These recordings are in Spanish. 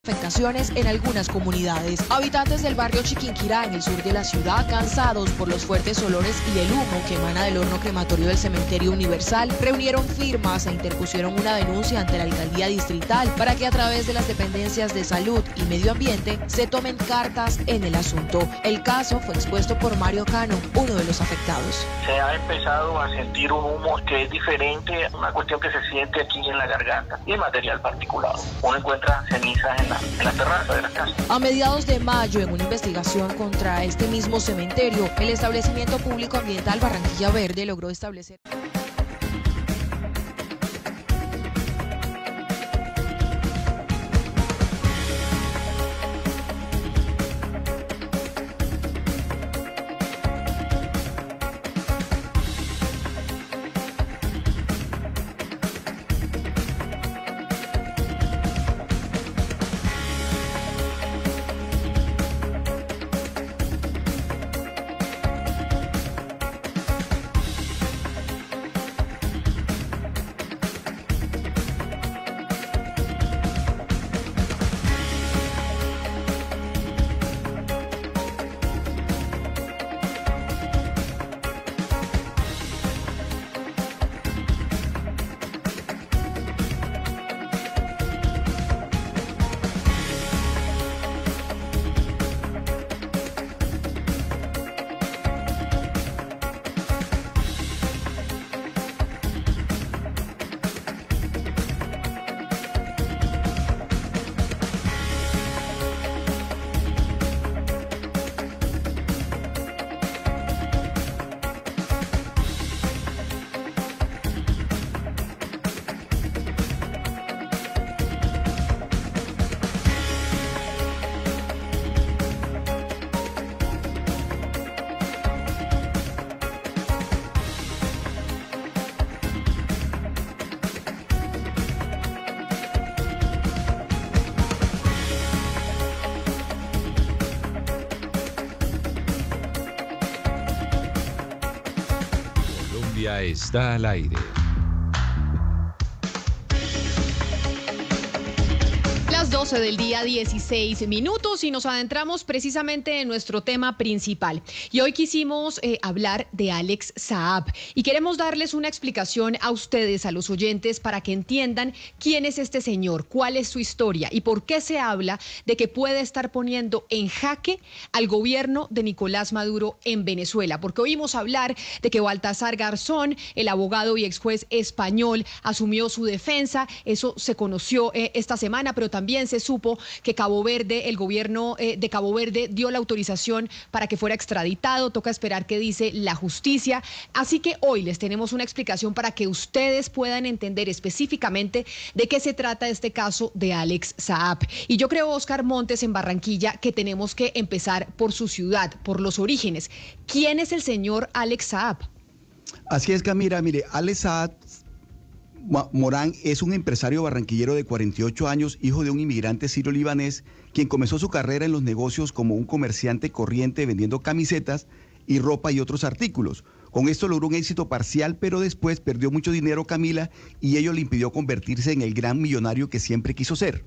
afectaciones en algunas comunidades. Habitantes del barrio Chiquinquirá, en el sur de la ciudad, cansados por los fuertes olores y el humo que emana del horno crematorio del Cementerio Universal, reunieron firmas e interpusieron una denuncia ante la alcaldía distrital para que a través de las dependencias de salud y medio ambiente se tomen cartas en el asunto. El caso fue expuesto por Mario Cano, uno de los afectados. Se ha empezado a sentir un humo que es diferente, una cuestión que se siente aquí en la garganta y en material particulado. Uno encuentra cenizas en la terraza de la casa. A mediados de mayo, en una investigación contra este mismo cementerio, el establecimiento público ambiental Barranquilla Verde logró establecer... Colombia está al aire. Las 12 del día, 16 minutos, y nos adentramos precisamente en nuestro tema principal. Y hoy quisimos hablar de Alex Saab y queremos darles una explicación a ustedes, a los oyentes, para que entiendan quién es este señor, cuál es su historia y por qué se habla de que puede estar poniendo en jaque al gobierno de Nicolás Maduro en Venezuela. Porque oímos hablar de que Baltasar Garzón, el abogado y ex juez español, asumió su defensa. Eso se conoció esta semana, pero también se supo que Cabo Verde, el gobierno de Cabo Verde dio la autorización para que fuera extraditado. Toca esperar qué dice la justicia. Así que hoy les tenemos una explicación para que ustedes puedan entender específicamente de qué se trata este caso de Alex Saab. Y yo creo, Oscar Montes, en Barranquilla, que tenemos que empezar por su ciudad, por los orígenes. ¿Quién es el señor Alex Saab? Así es, Camila. Mire, Alex Saab Morán es un empresario barranquillero de 48 años, hijo de un inmigrante sirio-libanés, quien comenzó su carrera en los negocios como un comerciante corriente vendiendo camisetas y ropa y otros artículos. Con esto logró un éxito parcial, pero después perdió mucho dinero, Camila, y ello le impidió convertirse en el gran millonario que siempre quiso ser.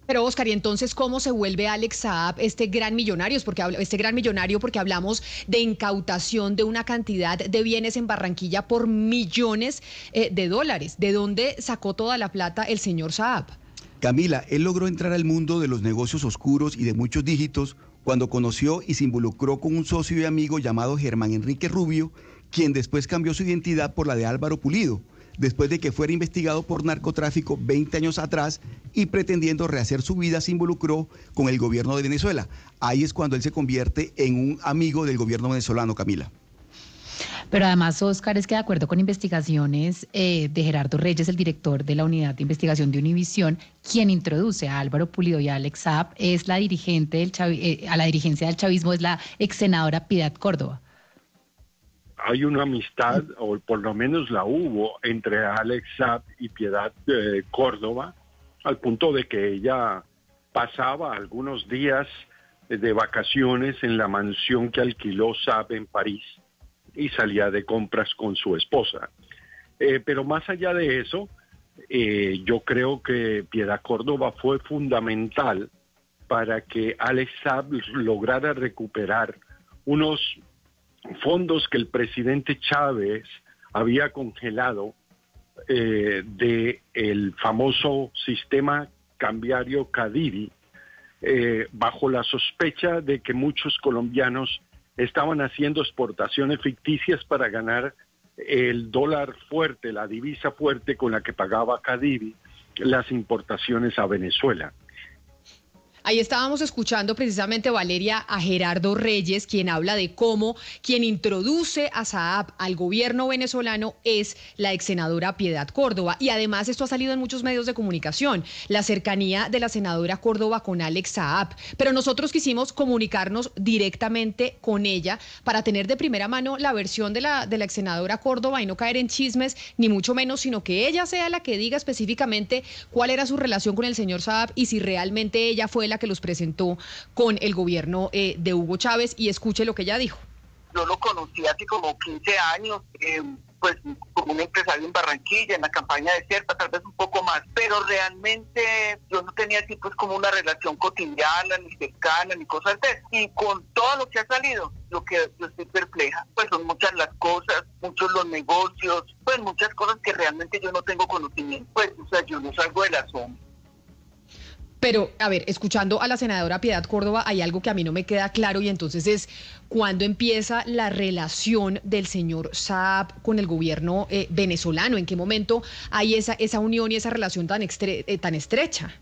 Pero Oscar, ¿y entonces cómo se vuelve Alex Saab este gran millonario? Porque hablamos de incautación de una cantidad de bienes en Barranquilla por millones de dólares. ¿De dónde sacó toda la plata el señor Saab? Camila, él logró entrar al mundo de los negocios oscuros y de muchos dígitos cuando conoció y se involucró con un socio y amigo llamado Germán Enrique Rubio, quien después cambió su identidad por la de Álvaro Pulido, después de que fuera investigado por narcotráfico 20 años atrás y pretendiendo rehacer su vida se involucró con el gobierno de Venezuela. Ahí es cuando él se convierte en un amigo del gobierno venezolano, Camila. Pero además, Oscar, es que de acuerdo con investigaciones de Gerardo Reyes, el director de la Unidad de Investigación de Univisión, quien introduce a Álvaro Pulido y a Alex Saab es la dirigente a la dirigencia del chavismo, es la ex senadora Piedad Córdoba. Hay una amistad, o por lo menos la hubo, entre Alex Saab y Piedad Córdoba, al punto de que ella pasaba algunos días de vacaciones en la mansión que alquiló Saab en París y salía de compras con su esposa. Pero más allá de eso, yo creo que Piedad Córdoba fue fundamental para que Alex Saab lograra recuperar unos fondos que el presidente Chávez había congelado del famoso sistema cambiario Cadivi, bajo la sospecha de que muchos colombianos estaban haciendo exportaciones ficticias para ganar el dólar fuerte, la divisa fuerte con la que pagaba Cadivi las importaciones a Venezuela. Ahí estábamos escuchando precisamente, Valeria, a Gerardo Reyes, quien habla de cómo quien introduce a Saab al gobierno venezolano es la ex senadora Piedad Córdoba. Y además esto ha salido en muchos medios de comunicación, la cercanía de la senadora Córdoba con Alex Saab. Pero nosotros quisimos comunicarnos directamente con ella para tener de primera mano la versión de la ex senadora Córdoba y no caer en chismes, ni mucho menos, sino que ella sea la que diga específicamente cuál era su relación con el señor Saab y si realmente ella fue la que los presentó con el gobierno de Hugo Chávez, y escuche lo que ella dijo. Yo lo conocí hace como 15 años, pues como un empresario en Barranquilla, en la campaña de Serpa, tal vez un poco más, pero realmente yo no tenía así pues como una relación cotidiana, ni cercana, ni cosas de eso. Y con todo lo que ha salido, lo que yo estoy perpleja, pues son muchas las cosas, muchos los negocios, pues muchas cosas que realmente yo no tengo conocimiento, pues o sea, yo no salgo de la sombra. Pero, a ver, escuchando a la senadora Piedad Córdoba, hay algo que a mí no me queda claro, y entonces es cuándo empieza la relación del señor Saab con el gobierno venezolano. ¿En qué momento hay esa unión y esa relación tan estrecha?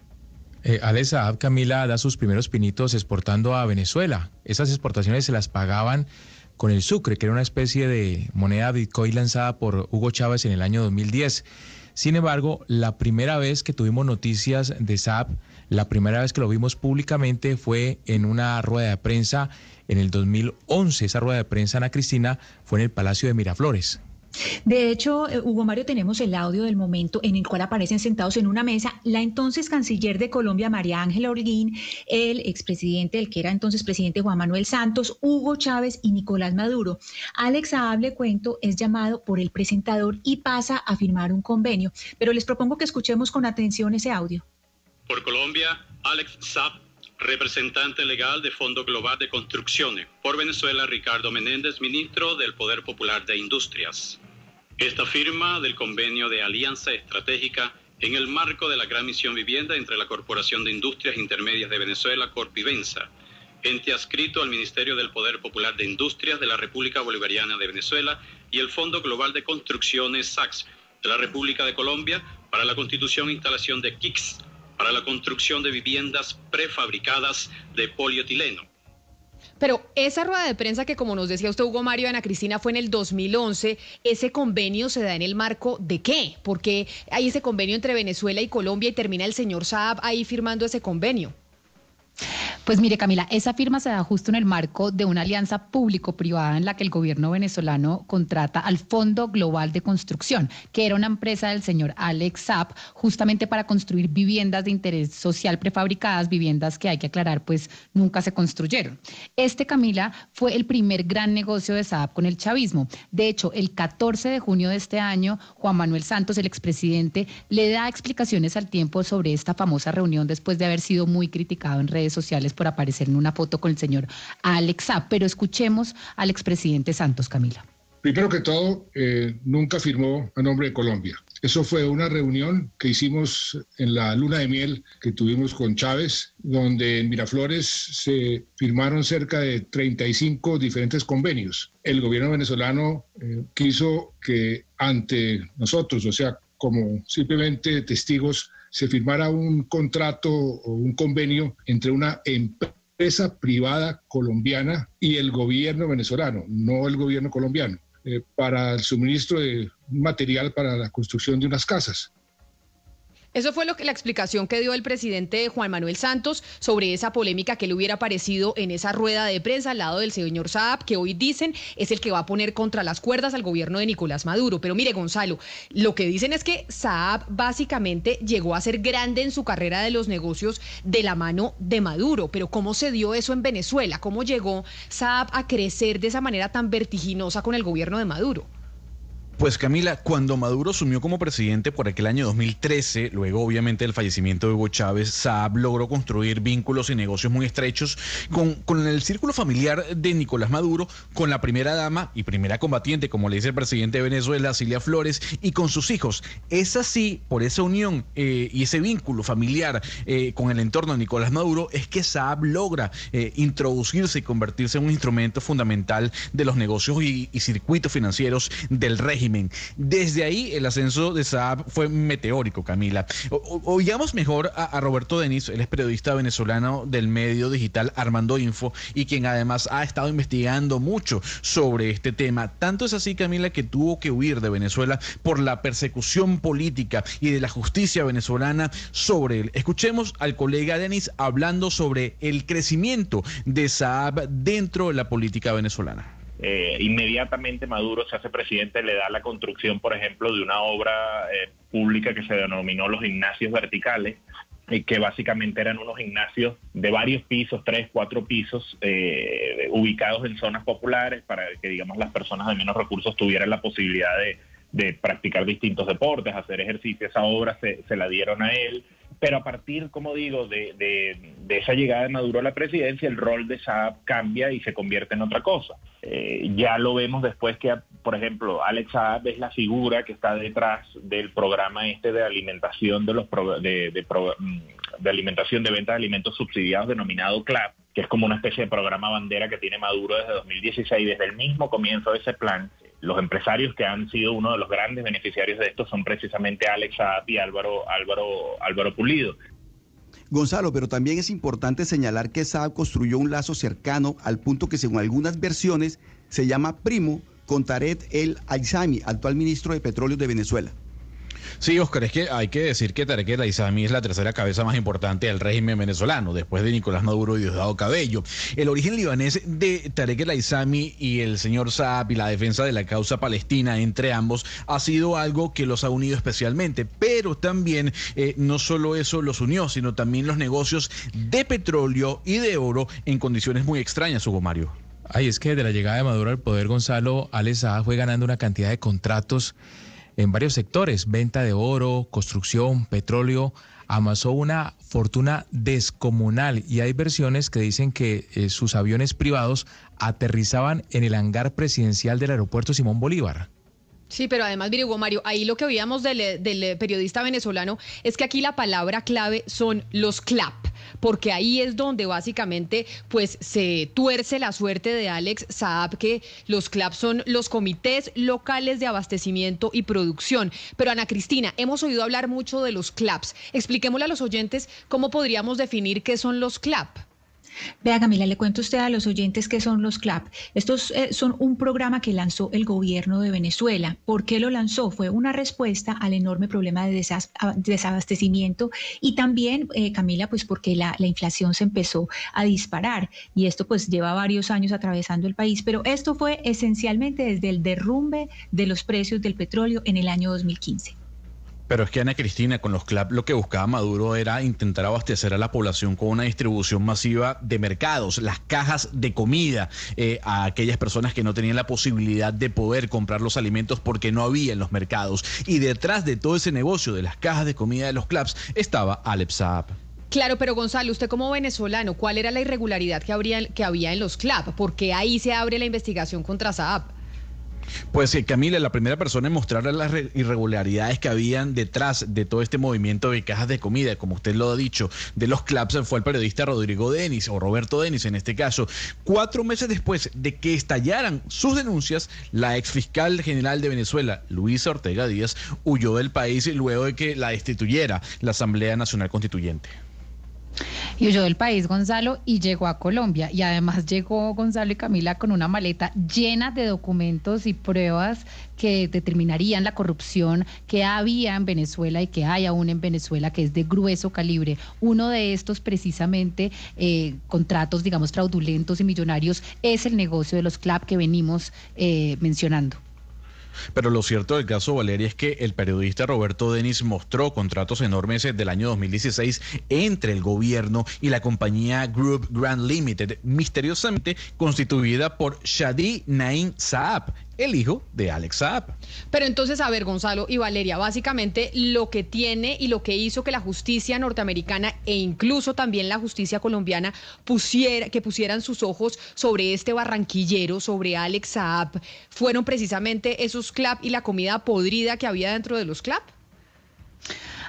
Alex Saab, Camila, da sus primeros pinitos exportando a Venezuela. Esas exportaciones se las pagaban con el sucre, que era una especie de moneda Bitcoin lanzada por Hugo Chávez en el año 2010. Sin embargo, la primera vez que tuvimos noticias de Saab, la primera vez que lo vimos públicamente fue en una rueda de prensa en el 2011. Esa rueda de prensa, Ana Cristina, fue en el Palacio de Miraflores. De hecho, Hugo Mario, tenemos el audio del momento en el cual aparecen sentados en una mesa la entonces canciller de Colombia, María Ángela Holguín, el expresidente, el que era entonces presidente Juan Manuel Santos, Hugo Chávez y Nicolás Maduro. Alex Saab, le cuento, es llamado por el presentador y pasa a firmar un convenio. Pero les propongo que escuchemos con atención ese audio. Por Colombia, Alex Saab, representante legal de Fondo Global de Construcciones. Por Venezuela, Ricardo Menéndez, ministro del Poder Popular de Industrias. Esta firma del convenio de alianza estratégica en el marco de la Gran Misión Vivienda entre la Corporación de Industrias Intermedias de Venezuela, Corpivensa, ente adscrito al Ministerio del Poder Popular de Industrias de la República Bolivariana de Venezuela, y el Fondo Global de Construcciones SACS de la República de Colombia para la constitución e instalación de KICS, para la construcción de viviendas prefabricadas de polietileno. Pero esa rueda de prensa que, como nos decía usted, Hugo Mario, Ana Cristina, fue en el 2011, ¿ese convenio se da en el marco de qué? ¿Por qué hay ese convenio entre Venezuela y Colombia y termina el señor Saab ahí firmando ese convenio? Pues mire, Camila, esa firma se da justo en el marco de una alianza público-privada en la que el gobierno venezolano contrata al Fondo Global de Construcción, que era una empresa del señor Alex Saab, justamente para construir viviendas de interés social prefabricadas, viviendas que, hay que aclarar, pues nunca se construyeron. Camila, fue el primer gran negocio de Saab con el chavismo. De hecho, el 14 de junio de este año, Juan Manuel Santos, el expresidente, le da explicaciones al Tiempo sobre esta famosa reunión después de haber sido muy criticado en redes sociales por aparecer en una foto con el señor Alex Saab. Pero escuchemos al expresidente Santos, Camila. Primero que todo, nunca firmó a nombre de Colombia. Eso fue una reunión que hicimos en la luna de miel que tuvimos con Chávez, donde en Miraflores se firmaron cerca de 35 diferentes convenios. El gobierno venezolano quiso que ante nosotros, o sea, como simplemente testigos, se firmara un contrato o un convenio entre una empresa privada colombiana y el gobierno venezolano, no el gobierno colombiano, para el suministro de material para la construcción de unas casas. Eso fue la explicación que dio el presidente Juan Manuel Santos sobre esa polémica que le hubiera aparecido en esa rueda de prensa al lado del señor Saab, que hoy dicen es el que va a poner contra las cuerdas al gobierno de Nicolás Maduro. Pero mire, Gonzalo, lo que dicen es que Saab básicamente llegó a ser grande en su carrera de los negocios de la mano de Maduro. Pero ¿cómo se dio eso en Venezuela? ¿Cómo llegó Saab a crecer de esa manera tan vertiginosa con el gobierno de Maduro? Pues Camila, cuando Maduro asumió como presidente por aquel año 2013, luego obviamente del fallecimiento de Hugo Chávez, Saab logró construir vínculos y negocios muy estrechos con el círculo familiar de Nicolás Maduro, con la primera dama y primera combatiente, como le dice el presidente de Venezuela, Cilia Flores, y con sus hijos. Es así, por esa unión y ese vínculo familiar con el entorno de Nicolás Maduro, es que Saab logra introducirse y convertirse en un instrumento fundamental de los negocios y circuitos financieros del régimen. Desde ahí el ascenso de Saab fue meteórico, Camila. Oigamos mejor a Roberto Denis, él es periodista venezolano del medio digital Armando Info y quien además ha estado investigando mucho sobre este tema. Tanto es así, Camila, que tuvo que huir de Venezuela por la persecución política y de la justicia venezolana sobre él. Escuchemos al colega Denis hablando sobre el crecimiento de Saab dentro de la política venezolana. Inmediatamente Maduro se hace presidente, le da la construcción, por ejemplo, de una obra pública que se denominó los gimnasios verticales, que básicamente eran unos gimnasios de varios pisos, 3, 4 pisos, ubicados en zonas populares para que, digamos, las personas de menos recursos tuvieran la posibilidad de practicar distintos deportes, hacer ejercicio. Esa obra se la dieron a él. Pero a partir, como digo, de esa llegada de Maduro a la presidencia, el rol de Saab cambia y se convierte en otra cosa. Ya lo vemos después que, por ejemplo, Alex Saab es la figura que está detrás del programa de alimentación de alimentación de venta de alimentos subsidiados denominado CLAP, que es como una especie de programa bandera que tiene Maduro desde 2016. Desde el mismo comienzo de ese plan, los empresarios que han sido uno de los grandes beneficiarios de esto son precisamente Alex Saab y Álvaro Pulido. Gonzalo, pero también es importante señalar que Saab construyó un lazo cercano al punto que, según algunas versiones, se llama primo con Tarek El Aissami, actual ministro de Petróleo de Venezuela. Sí, Oscar, es que hay que decir que Tarek El Aissami es la tercera cabeza más importante del régimen venezolano, después de Nicolás Maduro y Diosdado Cabello. El origen libanés de Tarek El Aissami y el señor Saab y la defensa de la causa palestina entre ambos ha sido algo que los ha unido especialmente, pero también no solo eso los unió, sino también los negocios de petróleo y de oro en condiciones muy extrañas, Hugo Mario. Ay, es que desde la llegada de Maduro al poder, Gonzalo, Alex Saab fue ganando una cantidad de contratos en varios sectores: venta de oro, construcción, petróleo. Amasó una fortuna descomunal y hay versiones que dicen que sus aviones privados aterrizaban en el hangar presidencial del aeropuerto Simón Bolívar. Sí, pero además, mire, Hugo Mario, ahí lo que oíamos del periodista venezolano es que aquí la palabra clave son los CLAP, porque ahí es donde básicamente pues se tuerce la suerte de Alex Saab, que los CLAP son los comités locales de abastecimiento y producción. Pero Ana Cristina, hemos oído hablar mucho de los CLAPs. Expliquémosle a los oyentes cómo podríamos definir qué son los CLAP. Vea, Camila, le cuento a usted a los oyentes qué son los CLAP. Estos son un programa que lanzó el gobierno de Venezuela. ¿Por qué lo lanzó? Fue una respuesta al enorme problema de desabastecimiento y también, Camila, pues porque la inflación se empezó a disparar y esto pues lleva varios años atravesando el país, pero esto fue esencialmente desde el derrumbe de los precios del petróleo en el año 2015. Pero es que, Ana Cristina, con los CLAP lo que buscaba Maduro era intentar abastecer a la población con una distribución masiva de mercados, las cajas de comida, a aquellas personas que no tenían la posibilidad de poder comprar los alimentos porque no había en los mercados. Y detrás de todo ese negocio de las cajas de comida de los CLAPs estaba Alex Saab. Claro, pero Gonzalo, usted como venezolano, ¿cuál era la irregularidad que había en los CLAP? Porque ahí se abre la investigación contra Saab. Pues Camila, la primera persona en mostrar las irregularidades que habían detrás de todo este movimiento de cajas de comida, como usted lo ha dicho, de los CLAPs, fue el periodista Rodrigo Denis, o Roberto Denis en este caso. 4 meses después de que estallaran sus denuncias, la exfiscal general de Venezuela, Luisa Ortega Díaz, huyó del país luego de que la destituyera la Asamblea Nacional Constituyente. Y huyó del país, Gonzalo, y llegó a Colombia. Y además llegó, Gonzalo y Camila, con una maleta llena de documentos y pruebas que determinarían la corrupción que había en Venezuela y que hay aún en Venezuela, que es de grueso calibre. Uno de estos, precisamente, contratos, digamos, fraudulentos y millonarios, es el negocio de los CLAP que venimos mencionando. Pero lo cierto del caso, Valeria, es que el periodista Roberto Denis mostró contratos enormes del año 2016 entre el gobierno y la compañía Group Grand Limited, misteriosamente constituida por Shadi Naim Saab, el hijo de Alex Saab. Pero entonces, a ver, Gonzalo y Valeria, básicamente lo que tiene y lo que hizo que la justicia norteamericana e incluso también la justicia colombiana pusieran sus ojos sobre este barranquillero, sobre Alex Saab, fueron precisamente esos CLAP y la comida podrida que había dentro de los CLAP.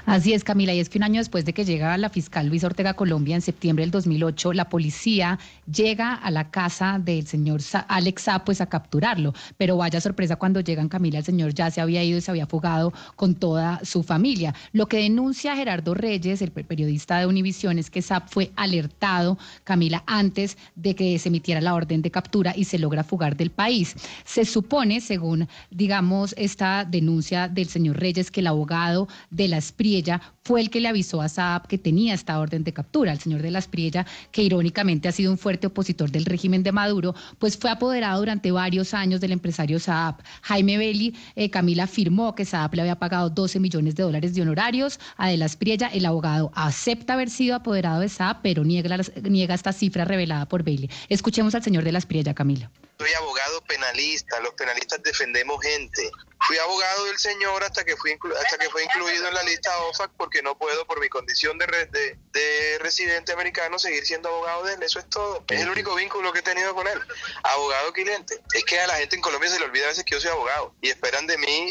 Así es, Camila, y es que un año después de que llega la fiscal Luisa Ortega Colombia, en septiembre del 2008, la policía llega a la casa del señor Alex Saab pues a capturarlo, pero vaya sorpresa cuando llegan, Camila, el señor ya se había ido y se había fugado con toda su familia. Lo que denuncia Gerardo Reyes, el periodista de Univisión, es que Saab fue alertado, Camila, antes de que se emitiera la orden de captura y se logra fugar del país. Se supone, según, digamos, esta denuncia del señor Reyes, que el abogado de la Espriella fue el que le avisó a Saab que tenía esta orden de captura. El señor de la Espriella, que irónicamente ha sido un fuerte opositor del régimen de Maduro, pues fue apoderado durante varios años del empresario Saab. Jaime Belli, Camila, afirmó que Saab le había pagado $12 millones de honorarios a de la Espriella. El abogado acepta haber sido apoderado de Saab, pero niega esta cifra revelada por Belli. Escuchemos al señor de la Espriella, Camila. Soy abogado penalista, los penalistas defendemos gente. Fui abogado del señor hasta que fue incluido en la lista OFAC porque no puedo, por mi condición de residente americano, seguir siendo abogado de él. Eso es todo. Es el único vínculo que he tenido con él. Abogado cliente. Es que a la gente en Colombia se le olvida a veces que yo soy abogado y esperan de mí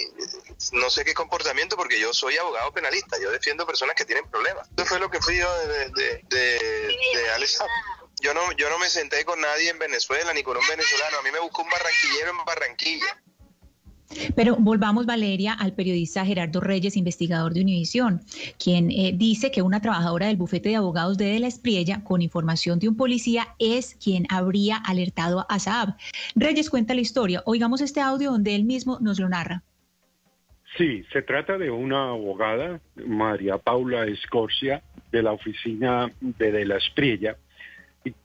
no sé qué comportamiento porque yo soy abogado penalista. Yo defiendo personas que tienen problemas. Eso fue lo que fui yo de Alex Saab. Yo no me senté con nadie en Venezuela ni con un venezolano. A mí me buscó un barranquillero en Barranquilla. Pero volvamos, Valeria, al periodista Gerardo Reyes, investigador de Univisión, quien dice que una trabajadora del bufete de abogados de la Espriella, con información de un policía, es quien habría alertado a Saab. Reyes cuenta la historia. Oigamos este audio donde él mismo nos lo narra. Sí, se trata de una abogada, María Paula Escorcia, de la oficina de la Espriella,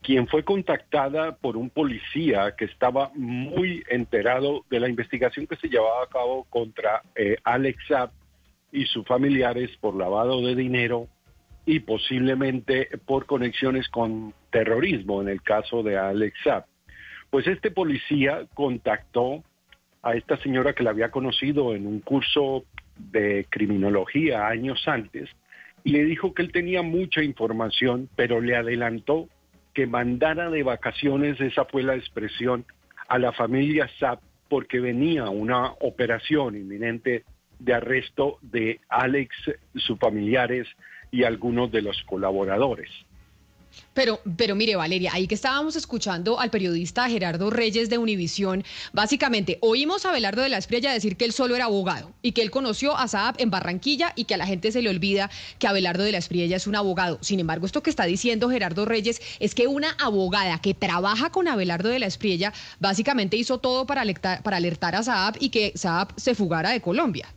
quien fue contactada por un policía que estaba muy enterado de la investigación que se llevaba a cabo contra Alex Saab y sus familiares por lavado de dinero y posiblemente por conexiones con terrorismo en el caso de Alex Saab. Pues este policía contactó a esta señora que la había conocido en un curso de criminología años antes y le dijo que él tenía mucha información, pero le adelantó que mandara de vacaciones, esa fue la expresión, a la familia Saab porque venía una operación inminente de arresto de Alex, sus familiares y algunos de los colaboradores. Pero mire, Valeria, ahí que estábamos escuchando al periodista Gerardo Reyes de Univisión, básicamente oímos a Abelardo de la Espriella decir que él solo era abogado y que él conoció a Saab en Barranquilla y que a la gente se le olvida que Abelardo de la Espriella es un abogado. Sin embargo, esto que está diciendo Gerardo Reyes es que una abogada que trabaja con Abelardo de la Espriella básicamente hizo todo para alertar a Saab y que Saab se fugara de Colombia.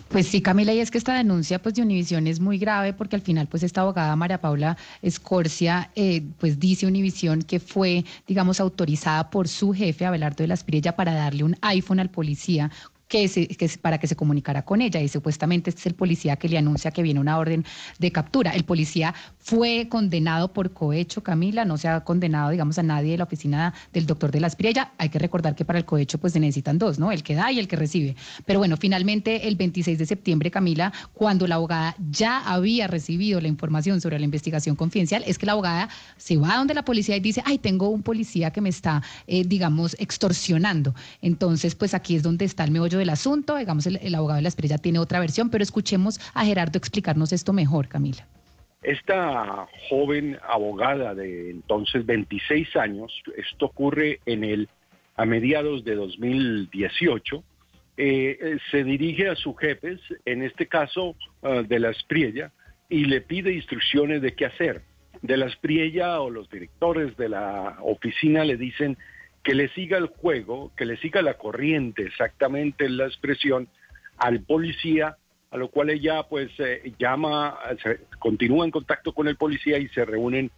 Pues sí, Camila, y es que esta denuncia pues de Univisión es muy grave porque al final pues esta abogada María Paula Escorcia pues dice Univisión que fue, digamos, autorizada por su jefe Abelardo de la Espriella para darle un iPhone al policía para que se comunicara con ella, y supuestamente este es el policía que le anuncia que viene una orden de captura. El policía fue condenado por cohecho, Camila, no se ha condenado, digamos, a nadie de la oficina del doctor de la Espriella. Hay que recordar que para el cohecho pues se necesitan dos, ¿no? El que da y el que recibe. Pero bueno, finalmente el 26 de septiembre, Camila, cuando la abogada ya había recibido la información sobre la investigación confidencial, es que la abogada se va donde la policía y dice, ay, tengo un policía que me está, digamos, extorsionando. Entonces, pues aquí es donde está el meollo del asunto. Digamos, el abogado de la Espriella tiene otra versión, pero escuchemos a Gerardo explicarnos esto mejor, Camila. Esta joven abogada de entonces 26 años, esto ocurre a mediados de 2018, se dirige a sus jefes, en este caso de la Espriella, y le pide instrucciones de qué hacer. De la Espriella o los directores de la oficina le dicen que le siga el juego, que le siga la corriente, exactamente la expresión, al policía, a lo cual ella pues continúa en contacto con el policía y se reúnen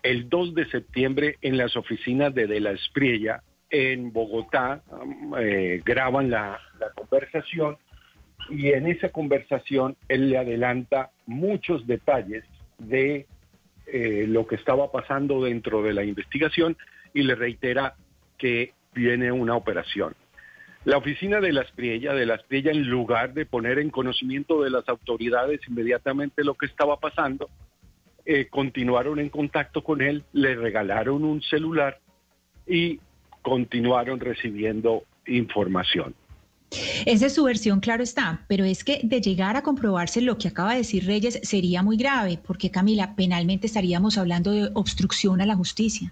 el 2 de septiembre en las oficinas de la Espriella en Bogotá, graban la conversación y en esa conversación él le adelanta muchos detalles de lo que estaba pasando dentro de la investigación y le reitera que viene una operación. La oficina de la Aspriella en lugar de poner en conocimiento de las autoridades inmediatamente lo que estaba pasando, continuaron en contacto con él, le regalaron un celular y continuaron recibiendo información. Esa es su versión, claro está, pero es que de llegar a comprobarse lo que acaba de decir Reyes sería muy grave, porque Camila, penalmente estaríamos hablando de obstrucción a la justicia.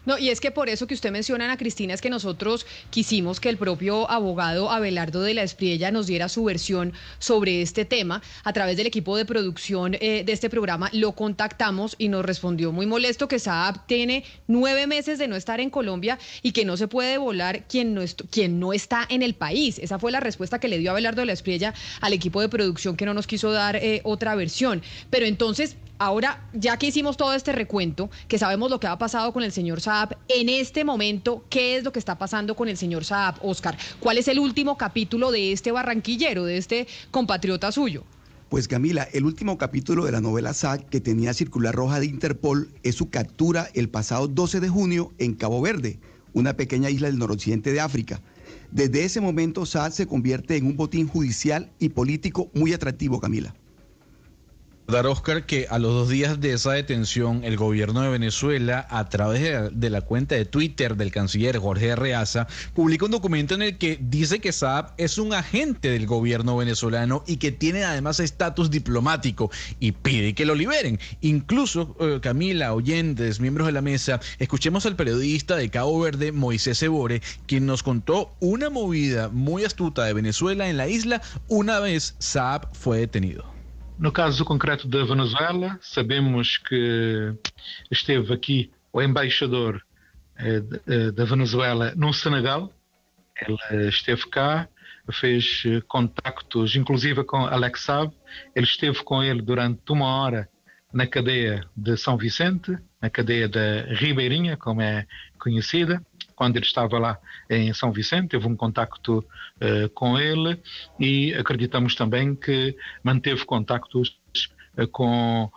No, y es que por eso que usted menciona, Ana Cristina, es que nosotros quisimos que el propio abogado Abelardo de la Espriella nos diera su versión sobre este tema. A través del equipo de producción de este programa lo contactamos y nos respondió muy molesto que Saab tiene 9 meses de no estar en Colombia y que no se puede volar quien no está en el país. Esa fue la respuesta que le dio Abelardo de la Espriella al equipo de producción, que no nos quiso dar otra versión. Pero entonces, ahora, ya que hicimos todo este recuento, que sabemos lo que ha pasado con el señor Saab, en este momento, ¿qué es lo que está pasando con el señor Saab, Oscar? ¿Cuál es el último capítulo de este barranquillero, de este compatriota suyo? Pues Camila, el último capítulo de la novela Saab, que tenía circular roja de Interpol, es su captura el pasado 12 de junio en Cabo Verde, una pequeña isla del noroccidente de África. Desde ese momento, Saab se convierte en un botín judicial y político muy atractivo, Camila. Oscar, que a los 2 días de esa detención, el gobierno de Venezuela, a través de la cuenta de Twitter del canciller Jorge Arreaza, publica un documento en el que dice que Saab es un agente del gobierno venezolano y que tiene además estatus diplomático, y pide que lo liberen. Incluso, Camila, oyentes, miembros de la mesa, escuchemos al periodista de Cabo Verde, Moisés Ebore, quien nos contó una movida muy astuta de Venezuela en la isla una vez Saab fue detenido. No caso concreto da Venezuela, sabemos que esteve aqui o embaixador da Venezuela no Senegal. Ele esteve cá, fez contactos, inclusive com Alex Saab. Ele esteve com ele durante 1 hora na cadeia de São Vicente, na cadeia da Ribeirinha, como é conhecida. Quando ele estava lá em São Vicente, teve contacto com ele, e acreditamos também que manteve contactos com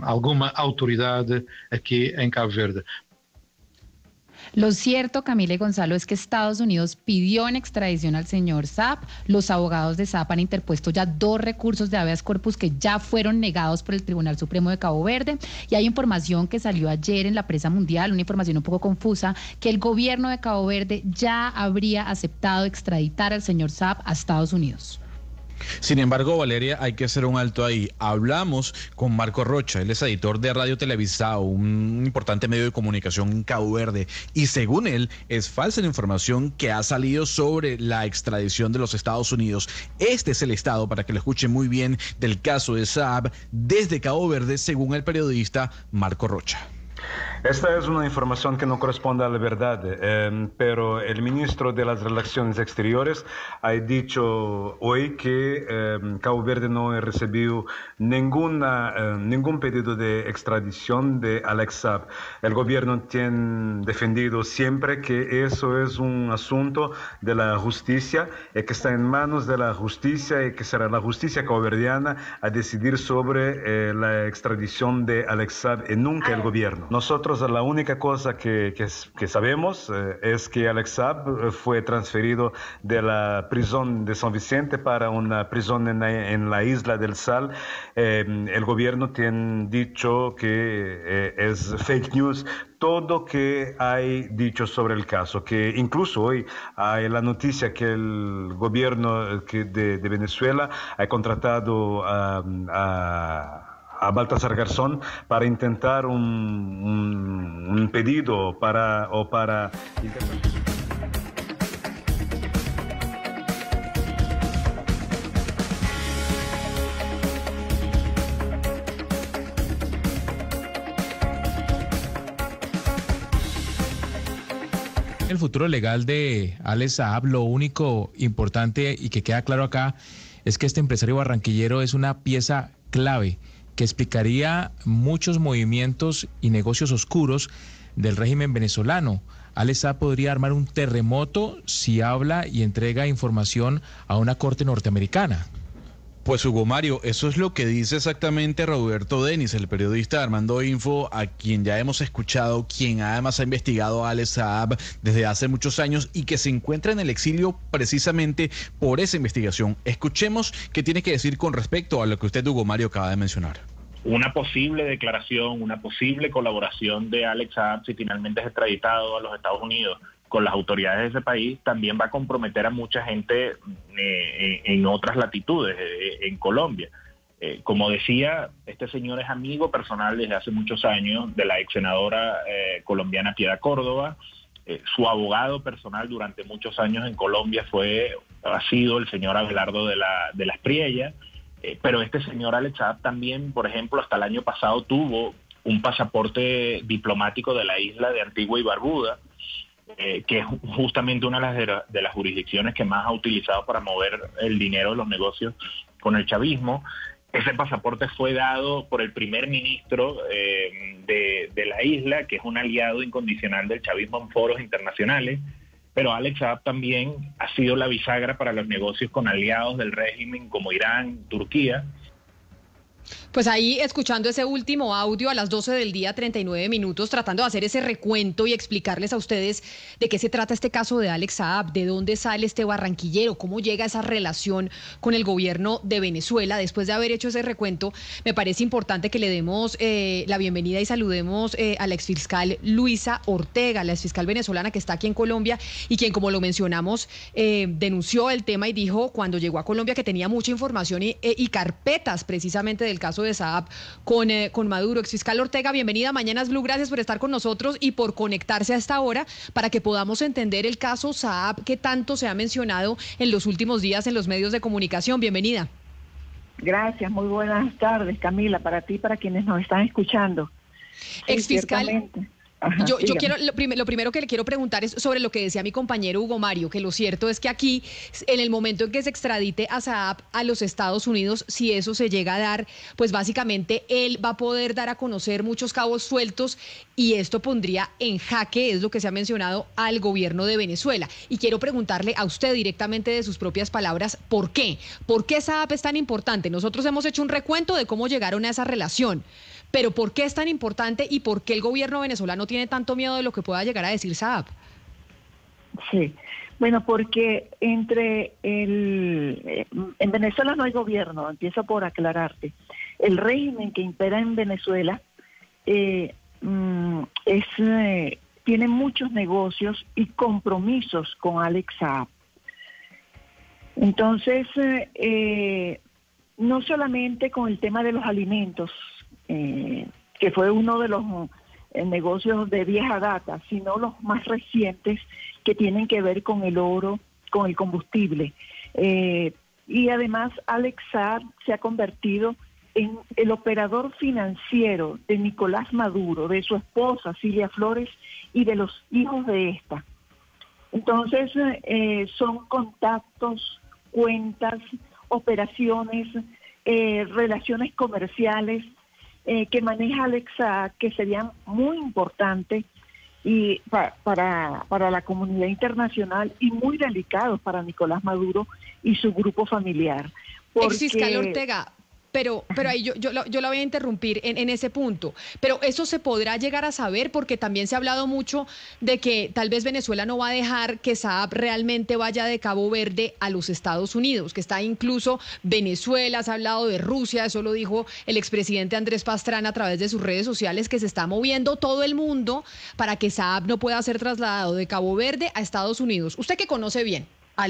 alguma autoridade aqui em Cabo Verde. Lo cierto, Camila y Gonzalo, es que Estados Unidos pidió en extradición al señor Saab. Los abogados de Saab han interpuesto ya 2 recursos de habeas corpus que ya fueron negados por el Tribunal Supremo de Cabo Verde. Y hay información que salió ayer en la prensa mundial, una información un poco confusa, que el gobierno de Cabo Verde ya habría aceptado extraditar al señor Saab a Estados Unidos. Sin embargo, Valeria, hay que hacer un alto ahí. Hablamos con Marco Rocha, él es editor de Radio Televisao, un importante medio de comunicación en Cabo Verde, y según él, es falsa la información que ha salido sobre la extradición de los Estados Unidos. Este es el estado, para que lo escuchen muy bien, del caso de Saab desde Cabo Verde, según el periodista Marco Rocha. Esta es una información que no corresponde a la verdad, pero el ministro de las Relaciones Exteriores ha dicho hoy que Cabo Verde no ha recibido ningún pedido de extradición de Alex Saab. El gobierno tiene defendido siempre que eso es un asunto de la justicia y que está en manos de la justicia, y que será la justicia caboverdiana a decidir sobre la extradición de Alex Saab y nunca el gobierno. Nosotros la única cosa que sabemos es que Alex Saab fue transferido de la prisión de San Vicente para una prisión en la isla del Sal. El gobierno tiene dicho que es fake news todo que hay dicho sobre el caso, que incluso hoy hay la noticia que el gobierno de Venezuela ha contratado a Baltasar Garzón para intentar un pedido para el futuro legal de Alex Saab. Lo único importante y que queda claro acá es que este empresario barranquillero es una pieza clave que explicaría muchos movimientos y negocios oscuros del régimen venezolano. Alex Saab podría armar un terremoto si habla y entrega información a una corte norteamericana. Pues Hugo Mario, eso es lo que dice exactamente Roberto Denis, el periodista de Armando Info, a quien ya hemos escuchado, quien además ha investigado a Alex Saab desde hace muchos años y que se encuentra en el exilio precisamente por esa investigación. Escuchemos qué tiene que decir con respecto a lo que usted, Hugo Mario, acaba de mencionar. Una posible declaración, una posible colaboración de Alex Saab, si finalmente es extraditado a los Estados Unidos con las autoridades de ese país, también va a comprometer a mucha gente en otras latitudes, en Colombia. Como decía, este señor es amigo personal desde hace muchos años de la ex senadora colombiana Piedad Córdoba. Su abogado personal durante muchos años en Colombia ha sido el señor Abelardo de las Priellas. Pero este señor Alex Saab también, por ejemplo, hasta el año pasado tuvo un pasaporte diplomático de la isla de Antigua y Barbuda, que es justamente una de las jurisdicciones que más ha utilizado para mover el dinero de los negocios con el chavismo. Ese pasaporte fue dado por el primer ministro de la isla, que es un aliado incondicional del chavismo en foros internacionales, pero Alex Saab también ha sido la bisagra para los negocios con aliados del régimen como Irán, Turquía. Pues ahí escuchando ese último audio a las 12 del día, 39 minutos, tratando de hacer ese recuento y explicarles a ustedes de qué se trata este caso de Alex Saab, de dónde sale este barranquillero, cómo llega esa relación con el gobierno de Venezuela. Después de haber hecho ese recuento, me parece importante que le demos la bienvenida y saludemos a la exfiscal Luisa Ortega, la exfiscal venezolana que está aquí en Colombia y quien, como lo mencionamos, denunció el tema y dijo cuando llegó a Colombia que tenía mucha información y carpetas precisamente del caso de Saab con Maduro. Exfiscal Ortega, bienvenida a Mañanas Blue, gracias por estar con nosotros y por conectarse a esta hora para que podamos entender el caso Saab que tanto se ha mencionado en los últimos días en los medios de comunicación. Bienvenida. Gracias, muy buenas tardes, Camila, para ti y para quienes nos están escuchando. Exfiscal, ciertamente. Yo quiero, lo primero que le quiero preguntar es sobre lo que decía mi compañero Hugo Mario, que lo cierto es que aquí, en el momento en que se extradite a Saab a los Estados Unidos, si eso se llega a dar, pues básicamente él va a poder dar a conocer muchos cabos sueltos y esto pondría en jaque, es lo que se ha mencionado, al gobierno de Venezuela. Y quiero preguntarle a usted directamente de sus propias palabras, ¿por qué? ¿Por qué Saab es tan importante? Nosotros hemos hecho un recuento de cómo llegaron a esa relación. Pero ¿por qué es tan importante y por qué el gobierno venezolano tiene tanto miedo de lo que pueda llegar a decir Saab? Sí, bueno, porque en Venezuela no hay gobierno, empiezo por aclararte. El régimen que impera en Venezuela tiene muchos negocios y compromisos con Alex Saab. Entonces, no solamente con el tema de los alimentos, que fue uno de los negocios de vieja data, sino los más recientes que tienen que ver con el oro, con el combustible. Y además Alex Saab se ha convertido en el operador financiero de Nicolás Maduro, de su esposa Cilia Flores y de los hijos de esta. Entonces son contactos, cuentas, operaciones, relaciones comerciales que maneja Alex Saab, que serían muy importantes y para la comunidad internacional y muy delicados para Nicolás Maduro y su grupo familiar. Exfiscal Ortega, pero ahí yo la voy a interrumpir en ese punto. Pero eso se podrá llegar a saber porque también se ha hablado mucho de que tal vez Venezuela no va a dejar que Saab realmente vaya de Cabo Verde a los Estados Unidos, que está incluso Venezuela, se ha hablado de Rusia, eso lo dijo el expresidente Andrés Pastrana a través de sus redes sociales, que se está moviendo todo el mundo para que Saab no pueda ser trasladado de Cabo Verde a Estados Unidos. Usted que conoce bien a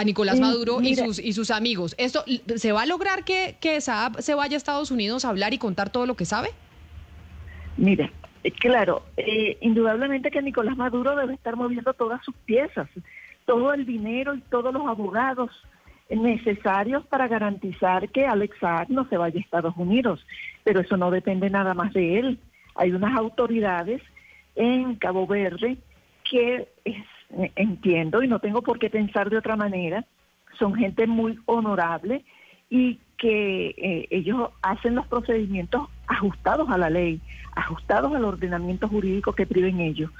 Nicolás Maduro y sus amigos. ¿Esto se va a lograr que Saab se vaya a Estados Unidos a hablar y contar todo lo que sabe? Mira, claro, indudablemente que Nicolás Maduro debe estar moviendo todas sus piezas, todo el dinero y todos los abogados necesarios para garantizar que Alex Saab no se vaya a Estados Unidos, pero eso no depende nada más de él. Hay unas autoridades en Cabo Verde que entiendo y no tengo por qué pensar de otra manera, son gente muy honorable y que ellos hacen los procedimientos ajustados a la ley, ajustados al ordenamiento jurídico que priven ellos.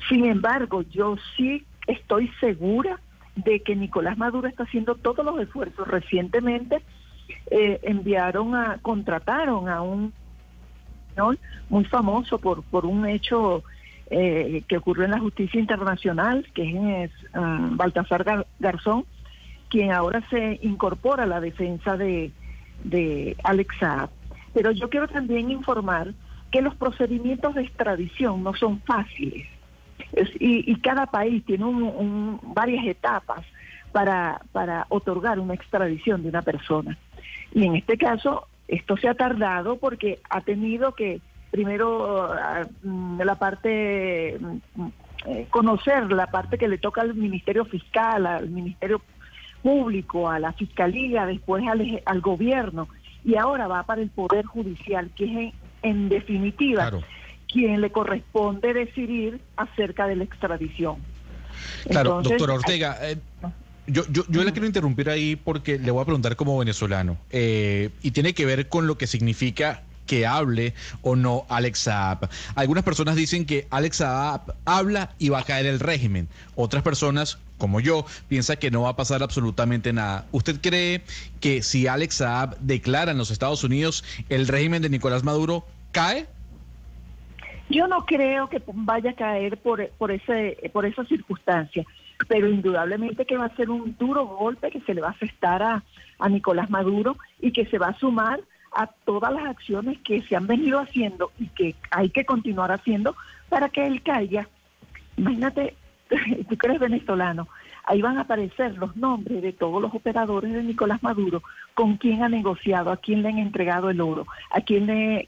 Sin embargo, yo sí estoy segura de que Nicolás Maduro está haciendo todos los esfuerzos. Recientemente contrataron a un señor muy famoso por un hecho que ocurrió en la justicia internacional, que es Baltasar Garzón, quien ahora se incorpora a la defensa de Alex Saab. Pero yo quiero también informar que los procedimientos de extradición no son fáciles, y cada país tiene varias etapas para otorgar una extradición de una persona. Y en este caso, esto se ha tardado porque ha tenido que primero conocer la parte que le toca al Ministerio Fiscal, al Ministerio Público, a la Fiscalía, después al gobierno, y ahora va para el Poder Judicial, que es en definitiva quien le corresponde decidir acerca de la extradición. Claro, Entonces, doctora Ortega, yo la quiero interrumpir ahí porque le voy a preguntar como venezolano, y tiene que ver con lo que significa que hable o no Alex Saab. Algunas personas dicen que Alex Saab habla y va a caer el régimen. Otras personas, como yo, piensan que no va a pasar absolutamente nada. ¿Usted cree que si Alex Saab declara en los Estados Unidos, el régimen de Nicolás Maduro cae? Yo no creo que vaya a caer por esa circunstancia, pero indudablemente que va a ser un duro golpe que se le va a asestar a Nicolás Maduro y que se va a sumar a todas las acciones que se han venido haciendo y que hay que continuar haciendo para que él caiga. Imagínate, tú que eres venezolano, ahí van a aparecer los nombres de todos los operadores de Nicolás Maduro, con quién ha negociado, a quién le han entregado el oro,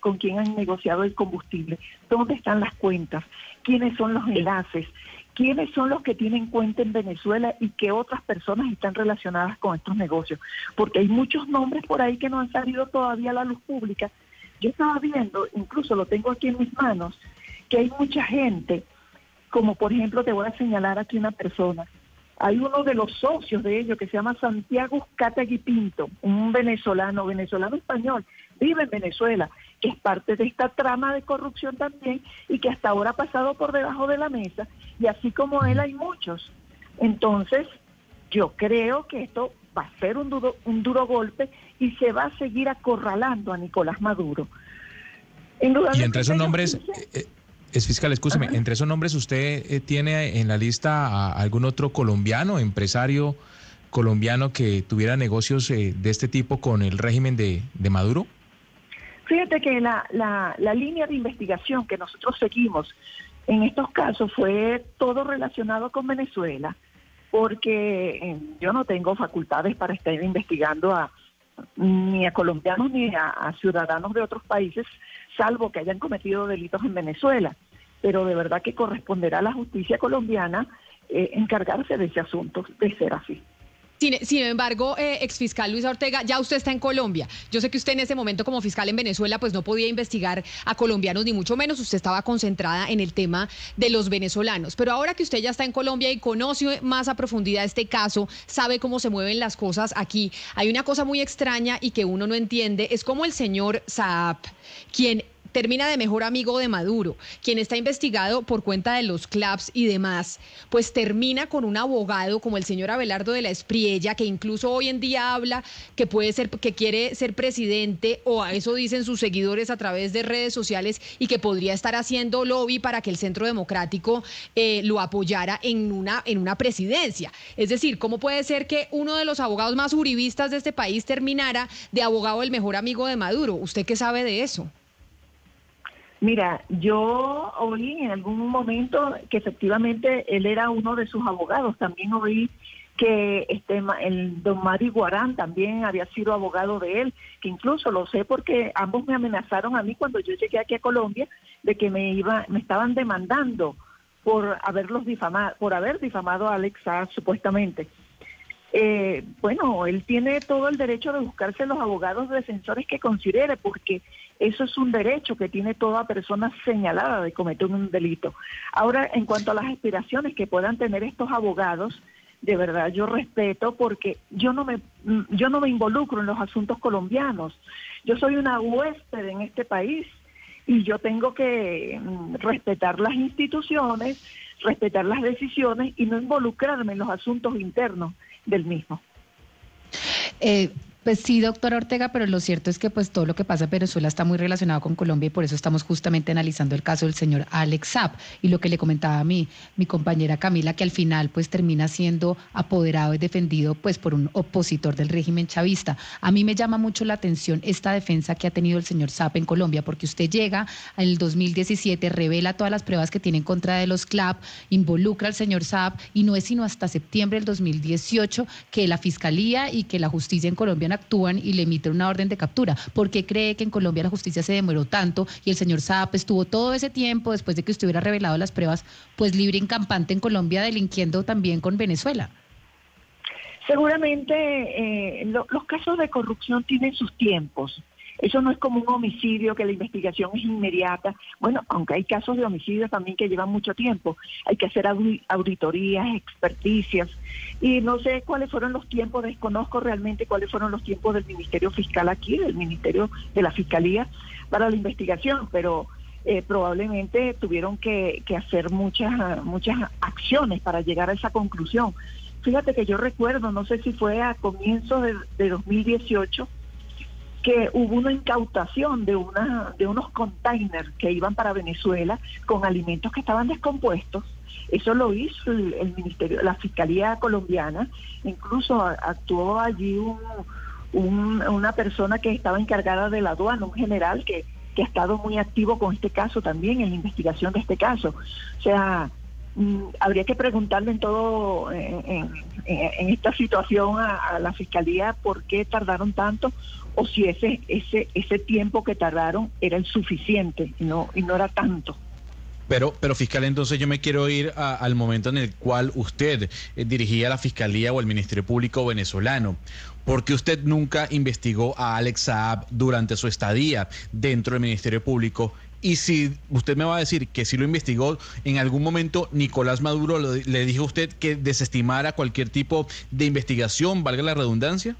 con quién han negociado el combustible, dónde están las cuentas, quiénes son los enlaces, quiénes son los que tienen cuenta en Venezuela y qué otras personas están relacionadas con estos negocios, porque hay muchos nombres por ahí que no han salido todavía a la luz pública. Yo estaba viendo, incluso lo tengo aquí en mis manos, que hay mucha gente, como por ejemplo te voy a señalar aquí una persona. Hay uno de los socios de ellos que se llama Santiago Categui Pinto, un venezolano español, vive en Venezuela, que es parte de esta trama de corrupción también y que hasta ahora ha pasado por debajo de la mesa, y así como él hay muchos. Entonces, yo creo que esto va a ser un duro golpe y se va a seguir acorralando a Nicolás Maduro. Y entre esos nombres... fiscal, escúcheme, entre esos nombres usted tiene en la lista a algún otro colombiano, empresario colombiano que tuviera negocios de este tipo con el régimen de Maduro. Fíjate que la línea de investigación que nosotros seguimos en estos casos fue todo relacionado con Venezuela, porque yo no tengo facultades para estar investigando ni a colombianos ni a ciudadanos de otros países, salvo que hayan cometido delitos en Venezuela. Pero de verdad que corresponderá a la justicia colombiana encargarse de ese asunto, de ser así. Sin embargo, exfiscal Luisa Ortega, ya usted está en Colombia. Yo sé que usted en ese momento como fiscal en Venezuela pues no podía investigar a colombianos ni mucho menos, usted estaba concentrada en el tema de los venezolanos. Pero ahora que usted ya está en Colombia y conoce más a profundidad este caso, sabe cómo se mueven las cosas aquí, hay una cosa muy extraña y que uno no entiende, es como el señor Saab, quien termina de mejor amigo de Maduro, quien está investigado por cuenta de los CLAPS y demás, pues termina con un abogado como el señor Abelardo de la Espriella, que incluso hoy en día habla que quiere ser presidente, o a eso dicen sus seguidores a través de redes sociales, y que podría estar haciendo lobby para que el Centro Democrático lo apoyara en una presidencia. Es decir, ¿cómo puede ser que uno de los abogados más uribistas de este país terminara de abogado del mejor amigo de Maduro? ¿Usted qué sabe de eso? Mira, yo oí en algún momento que efectivamente él era uno de sus abogados. También oí que el don Mario Guarán también había sido abogado de él, que incluso lo sé porque ambos me amenazaron a mí cuando yo llegué aquí a Colombia de que me estaban demandando por haber difamado a Alex Saab supuestamente. Bueno, él tiene todo el derecho de buscarse los abogados defensores que considere, porque eso es un derecho que tiene toda persona señalada de cometer un delito. Ahora, en cuanto a las aspiraciones que puedan tener estos abogados, de verdad yo respeto, porque yo no me involucro en los asuntos colombianos. Yo soy una huésped en este país y yo tengo que respetar las instituciones, respetar las decisiones y no involucrarme en los asuntos internos del mismo. Pues sí, doctora Ortega, pero lo cierto es que pues todo lo que pasa en Venezuela está muy relacionado con Colombia y por eso estamos justamente analizando el caso del señor Alex Saab y lo que le comentaba a mi compañera Camila, que al final pues termina siendo apoderado y defendido pues por un opositor del régimen chavista. A mí me llama mucho la atención esta defensa que ha tenido el señor Saab en Colombia, porque usted llega en el 2017, revela todas las pruebas que tiene en contra de los CLAP, involucra al señor Saab y no es sino hasta septiembre del 2018 que la Fiscalía y que la justicia en Colombia actúan y le emiten una orden de captura. ¿Por qué cree que en Colombia la justicia se demoró tanto y el señor Saab estuvo todo ese tiempo, después de que usted hubiera revelado las pruebas, pues libre y campante en Colombia, delinquiendo también con Venezuela? Seguramente los casos de corrupción tienen sus tiempos. Eso no es como un homicidio que la investigación es inmediata. Bueno, aunque hay casos de homicidios también que llevan mucho tiempo. Hay que hacer auditorías, experticias. Y no sé cuáles fueron los tiempos, desconozco realmente cuáles fueron los tiempos del Ministerio Fiscal aquí, del Ministerio de la Fiscalía para la investigación, pero probablemente tuvieron que hacer muchas acciones para llegar a esa conclusión. Fíjate que yo recuerdo, no sé si fue a comienzos de 2018, que hubo una incautación de unos containers que iban para Venezuela con alimentos que estaban descompuestos. Eso lo hizo el Ministerio, la Fiscalía colombiana. Incluso actuó allí una persona que estaba encargada de la aduana, un general que ha estado muy activo con este caso también, en la investigación de este caso. O sea, habría que preguntarle en esta situación a la Fiscalía por qué tardaron tanto, o si ese tiempo que tardaron era el suficiente y no era tanto. Pero fiscal, entonces yo me quiero ir al momento en el cual usted dirigía la Fiscalía o el Ministerio Público venezolano. ¿Por qué usted nunca investigó a Alex Saab durante su estadía dentro del Ministerio Público? Y si usted me va a decir que sí lo investigó, en algún momento Nicolás Maduro le dijo a usted que desestimara cualquier tipo de investigación, valga la redundancia.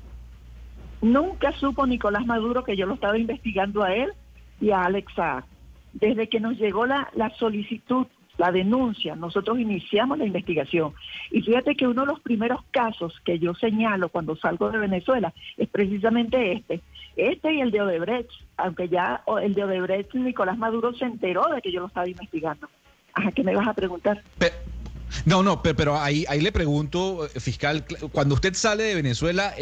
Nunca supo Nicolás Maduro que yo lo estaba investigando a él y a Alex Saab. Desde que nos llegó la solicitud, la denuncia, nosotros iniciamos la investigación. Y fíjate que uno de los primeros casos que yo señalo cuando salgo de Venezuela es precisamente este y el de Odebrecht, aunque ya el de Odebrecht, Nicolás Maduro se enteró de que yo lo estaba investigando. Ajá, ¿qué me vas a preguntar? Pero ahí le pregunto, fiscal, cuando usted sale de Venezuela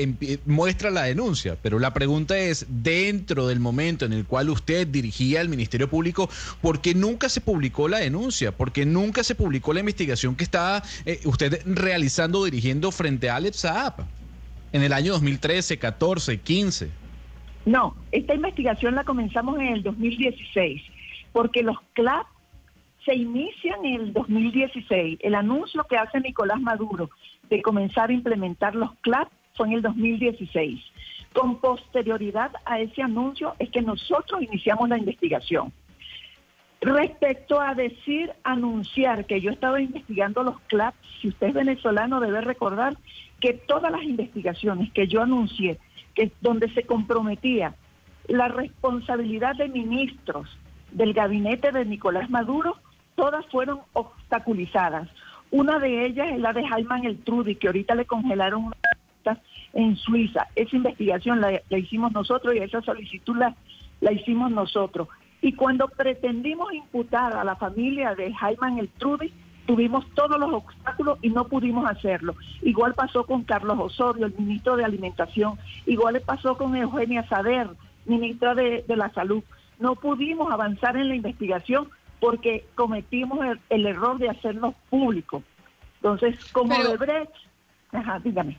muestra la denuncia, pero la pregunta es, dentro del momento en el cual usted dirigía el Ministerio Público, ¿por qué nunca se publicó la denuncia? ¿Por qué nunca se publicó la investigación que estaba usted realizando, dirigiendo frente a Alex Saab en el año 2013, 14, 15? No, esta investigación la comenzamos en el 2016, porque los CLAP se inician en el 2016. El anuncio que hace Nicolás Maduro de comenzar a implementar los CLAP fue en el 2016. Con posterioridad a ese anuncio es que nosotros iniciamos la investigación. Respecto a anunciar que yo estaba investigando los CLAP, si usted es venezolano debe recordar que todas las investigaciones que yo anuncié, que donde se comprometía la responsabilidad de ministros del gabinete de Nicolás Maduro, todas fueron obstaculizadas. Una de ellas es la de Jaime Eltrudi, que ahorita le congelaron una cuenta en Suiza. Esa investigación la hicimos nosotros y esa solicitud la hicimos nosotros. Y cuando pretendimos imputar a la familia de Jaime Eltrudi, tuvimos todos los obstáculos y no pudimos hacerlo. Igual pasó con Carlos Osorio, el ministro de Alimentación. Igual pasó con Eugenia Sader, ministra de la Salud. No pudimos avanzar en la investigación porque cometimos el error de hacernos público. Entonces, como Odebrecht, dígame.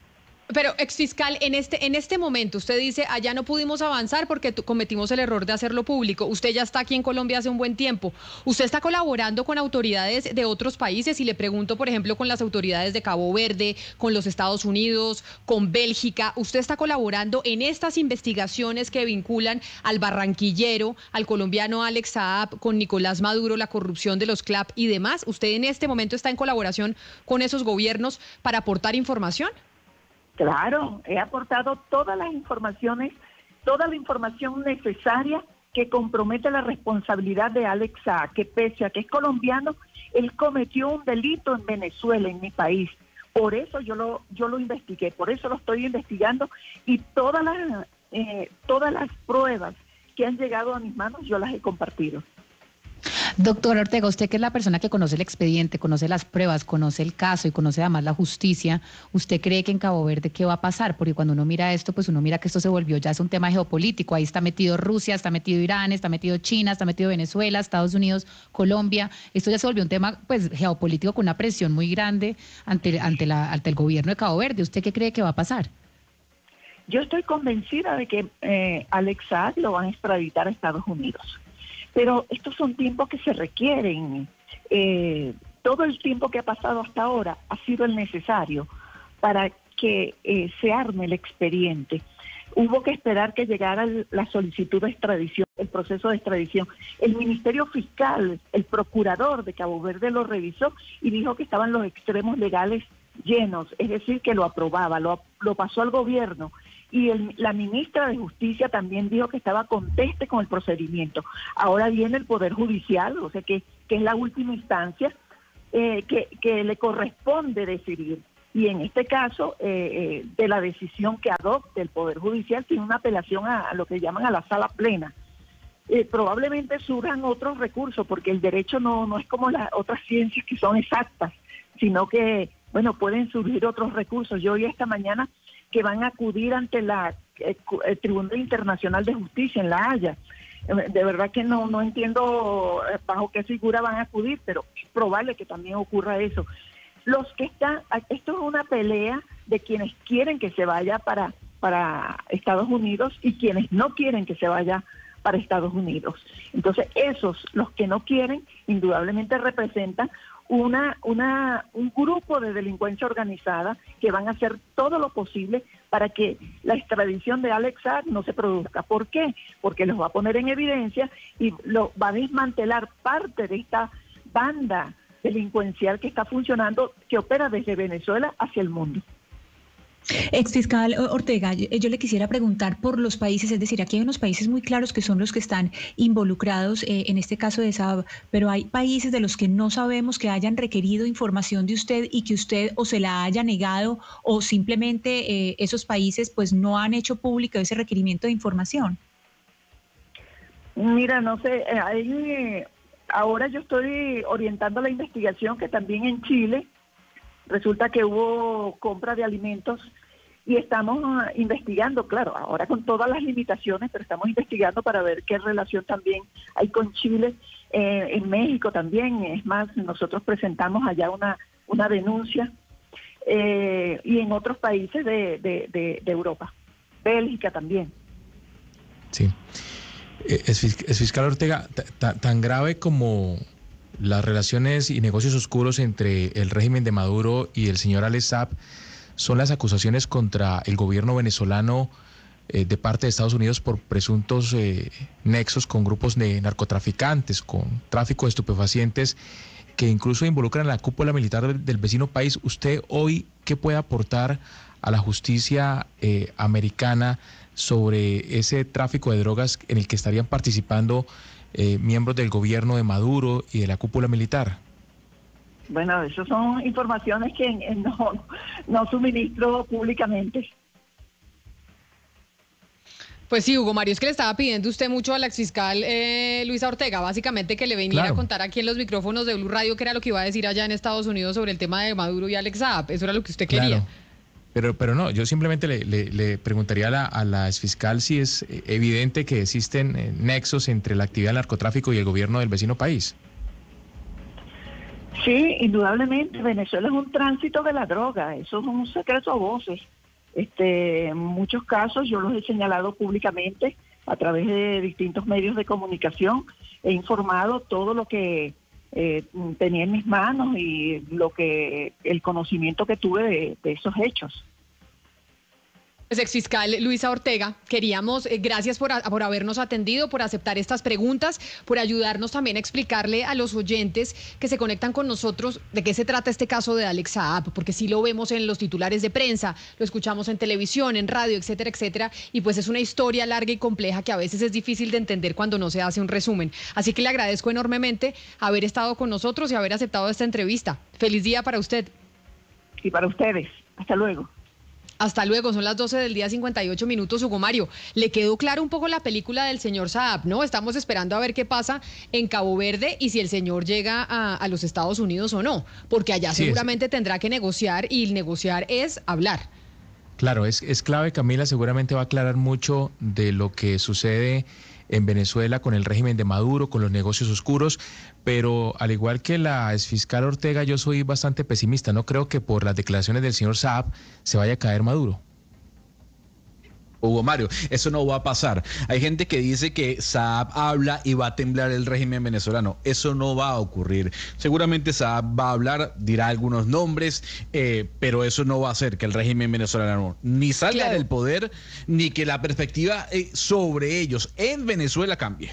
Pero, exfiscal, en este momento usted dice, allá no pudimos avanzar porque cometimos el error de hacerlo público. Usted ya está aquí en Colombia hace un buen tiempo. ¿Usted está colaborando con autoridades de otros países? Y le pregunto, por ejemplo, con las autoridades de Cabo Verde, con los Estados Unidos, con Bélgica. ¿Usted está colaborando en estas investigaciones que vinculan al barranquillero, al colombiano Alex Saab, con Nicolás Maduro, la corrupción de los CLAP y demás? ¿Usted en este momento está en colaboración con esos gobiernos para aportar información? Claro, he aportado todas las informaciones, toda la información necesaria que compromete la responsabilidad de Alex Saab, que pese a que es colombiano, él cometió un delito en Venezuela, en mi país. Por eso yo lo investigué, por eso lo estoy investigando, y todas las pruebas que han llegado a mis manos yo las he compartido. Doctor Ortega, usted que es la persona que conoce el expediente, conoce las pruebas, conoce el caso y conoce además la justicia, ¿usted cree que en Cabo Verde qué va a pasar? Porque cuando uno mira esto, pues uno mira que esto se volvió ya es un tema geopolítico. Ahí está metido Rusia, está metido Irán, está metido China, está metido Venezuela, Estados Unidos, Colombia. Esto ya se volvió un tema pues geopolítico con una presión muy grande ante el gobierno de Cabo Verde. ¿Usted qué cree que va a pasar? Yo estoy convencida de que Alex Saab lo van a extraditar a Estados Unidos. Pero estos son tiempos que se requieren. Todo el tiempo que ha pasado hasta ahora ha sido el necesario para que se arme el expediente. Hubo que esperar que llegara la solicitud de extradición, el proceso de extradición. El Ministerio Fiscal, el procurador de Cabo Verde lo revisó y dijo que estaban los extremos legales llenos, es decir, que lo aprobaba, lo pasó al gobierno. Y la ministra de Justicia también dijo que estaba conteste con el procedimiento. Ahora viene el Poder Judicial, o sea que es la última instancia que le corresponde decidir. Y en este caso, de la decisión que adopte el Poder Judicial, tiene una apelación a lo que llaman a la sala plena. Probablemente surjan otros recursos, porque el derecho no es como las otras ciencias que son exactas, sino que, bueno, pueden surgir otros recursos. Yo oí esta mañana que van a acudir ante el Tribunal Internacional de Justicia en La Haya. De verdad que no entiendo bajo qué figura van a acudir, pero es probable que también ocurra eso. Esto es una pelea de quienes quieren que se vaya para Estados Unidos y quienes no quieren que se vaya para Estados Unidos. Entonces, los que no quieren, indudablemente representan un grupo de delincuencia organizada que van a hacer todo lo posible para que la extradición de Alex Saab no se produzca. ¿Por qué? Porque los va a poner en evidencia y lo va a desmantelar parte de esta banda delincuencial que está funcionando, que opera desde Venezuela hacia el mundo. Exfiscal Ortega, yo le quisiera preguntar por los países, es decir, aquí hay unos países muy claros que son los que están involucrados en este caso de Saab, pero hay países de los que no sabemos que hayan requerido información de usted y que usted o se la haya negado o simplemente esos países pues no han hecho público ese requerimiento de información. Mira, no sé, ahora yo estoy orientando la investigación que también en Chile resulta que hubo compra de alimentos y estamos investigando, claro, ahora con todas las limitaciones, pero estamos investigando para ver qué relación también hay con Chile, en México también. Es más, nosotros presentamos allá una denuncia y en otros países de Europa, Bélgica también. Sí. Exfiscal Ortega, tan grave como las relaciones y negocios oscuros entre el régimen de Maduro y el señor Alex Saab son las acusaciones contra el gobierno venezolano de parte de Estados Unidos por presuntos nexos con grupos de narcotraficantes, con tráfico de estupefacientes que incluso involucran a la cúpula militar del vecino país. ¿Usted hoy qué puede aportar a la justicia americana sobre ese tráfico de drogas en el que estarían participando miembros del gobierno de Maduro y de la cúpula militar? Bueno, esas son informaciones que no suministro públicamente. Pues sí, Hugo Mario, es que le estaba pidiendo usted mucho a la exfiscal Luisa Ortega, básicamente que le viniera a contar aquí en los micrófonos de Blue Radio qué era lo que iba a decir allá en Estados Unidos sobre el tema de Maduro y Alex Saab. Eso era lo que usted quería. Pero no, yo simplemente le preguntaría a la exfiscal si es evidente que existen nexos entre la actividad del narcotráfico y el gobierno del vecino país. Sí, indudablemente. Venezuela es un tránsito de la droga, eso es un secreto a voces. En muchos casos yo los he señalado públicamente a través de distintos medios de comunicación. He informado todo lo que tenía en mis manos y el conocimiento que tuve de esos hechos. Pues exfiscal Luisa Ortega, queríamos, gracias por habernos atendido, por aceptar estas preguntas, por ayudarnos también a explicarle a los oyentes que se conectan con nosotros de qué se trata este caso de Alex Saab, porque sí lo vemos en los titulares de prensa, lo escuchamos en televisión, en radio, etcétera, etcétera, y pues es una historia larga y compleja que a veces es difícil de entender cuando no se hace un resumen. Así que le agradezco enormemente haber estado con nosotros y haber aceptado esta entrevista. Feliz día para usted. Y para ustedes. Hasta luego. Hasta luego, son las 12 del día, 58 minutos. Hugo Mario, le quedó claro un poco la película del señor Saab, ¿no? Estamos esperando a ver qué pasa en Cabo Verde y si el señor llega a los Estados Unidos o no, porque allá sí, seguramente tendrá que negociar y negociar es hablar. Claro, es clave, Camila, seguramente va a aclarar mucho de lo que sucede en Venezuela con el régimen de Maduro, con los negocios oscuros, pero al igual que la exfiscal Ortega, yo soy bastante pesimista. No creo que por las declaraciones del señor Saab se vaya a caer Maduro. Hugo Mario, eso no va a pasar. Hay gente que dice que Saab habla y va a temblar el régimen venezolano. Eso no va a ocurrir. Seguramente Saab va a hablar, dirá algunos nombres, pero eso no va a hacer que el régimen venezolano ni salga del poder, ni que la perspectiva sobre ellos en Venezuela cambie.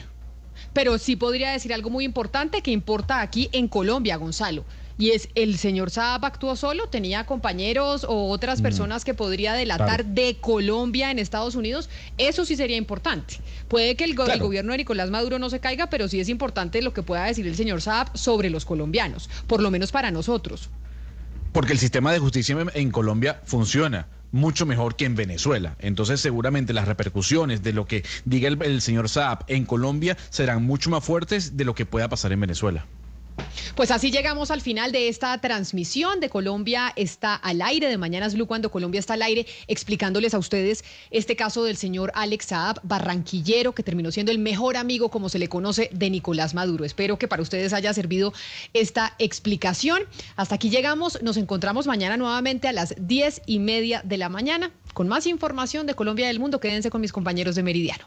Pero sí podría decir algo muy importante que importa aquí en Colombia, Gonzalo. Y es, el señor Saab actuó solo, tenía compañeros o otras personas que podría delatar de Colombia en Estados Unidos. Eso sí sería importante. Puede que el gobierno de Nicolás Maduro no se caiga, pero sí es importante lo que pueda decir el señor Saab sobre los colombianos, por lo menos para nosotros. Porque el sistema de justicia en Colombia funciona mucho mejor que en Venezuela. Entonces seguramente las repercusiones de lo que diga el señor Saab en Colombia serán mucho más fuertes de lo que pueda pasar en Venezuela. Pues así llegamos al final de esta transmisión de Colombia está al aire, de Mañanas Blue, cuando Colombia está al aire, explicándoles a ustedes este caso del señor Alex Saab, barranquillero, que terminó siendo el mejor amigo, como se le conoce, de Nicolás Maduro. Espero que para ustedes haya servido esta explicación. Hasta aquí llegamos, nos encontramos mañana nuevamente a las 10:30 de la mañana con más información de Colombia y del mundo. Quédense con mis compañeros de Meridiano.